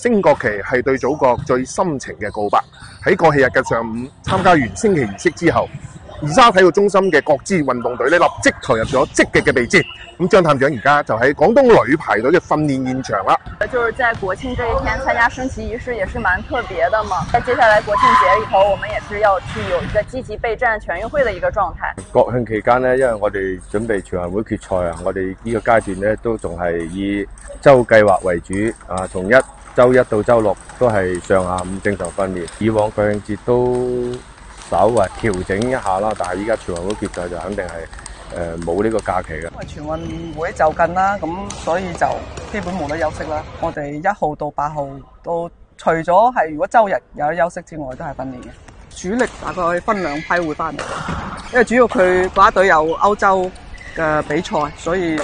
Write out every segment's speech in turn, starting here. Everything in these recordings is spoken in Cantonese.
升國旗係對祖國最深情嘅告白。喺國慶日嘅上午，參加完升旗儀式之後，二沙體育中心嘅各支運動隊咧立即投入咗積極嘅備戰。咁張探長而家就喺廣東女排隊嘅訓練現場啦。就是在國慶這一天參加升旗儀式，也是蠻特別的嘛。在接下來國慶節裏頭，我們也是要去有一個積極備戰全運會的一個狀態。國慶期間呢，因為我哋準備全運會決賽啊，我哋呢個階段呢都仲係以週計劃為主啊，從週一到週六都係上下午正常訓練。以往國慶節都稍為調整一下啦，但係依家全運會決賽就肯定係冇呢個假期嘅。因為全運會就近啦，咁所以就基本冇得休息啦。我哋1號到8號都除咗係如果週日有得休息之外，都係訓練嘅。主力大概分2批會翻嚟，因為主要佢國家隊有歐洲嘅比賽，所以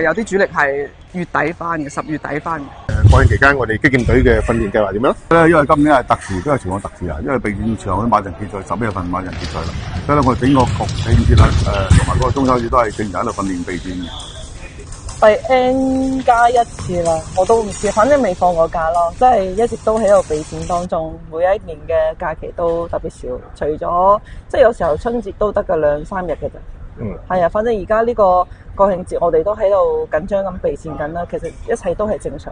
有啲主力係月底翻嘅，10月底翻嘅。國慶期間，我哋擊劍隊嘅訓練計劃點樣？因為今年係特殊，都係全港特殊啊！因為備戰場嗰啲馬陣決賽11月份馬陣決賽啦，所以咧我哋整個國慶節啦，同埋嗰個中秋節都係正常喺度訓練備戰嘅。第 N+1 次啦，我都唔知，反正未放過假咯，即係一直都喺度備戰當中，每一年嘅假期都特別少，除咗即係有時候春節都得嘅2-3日嘅啫。係啊，反正而家呢個國慶節我哋都喺度緊張咁備戰緊啦，其實一切都係正常。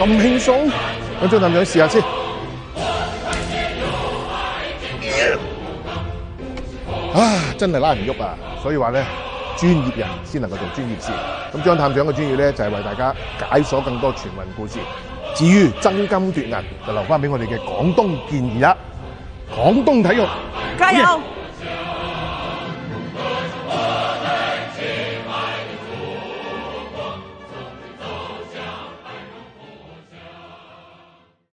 咁輕鬆，我張探長試下先。真係拉唔喐啊！所以話咧，專業人先能夠做專業事。咁張探長嘅專業咧，就係為大家解鎖更多全運故事。至於爭金奪銀，就留翻俾我哋嘅廣東健兒啦。廣東體育，加油！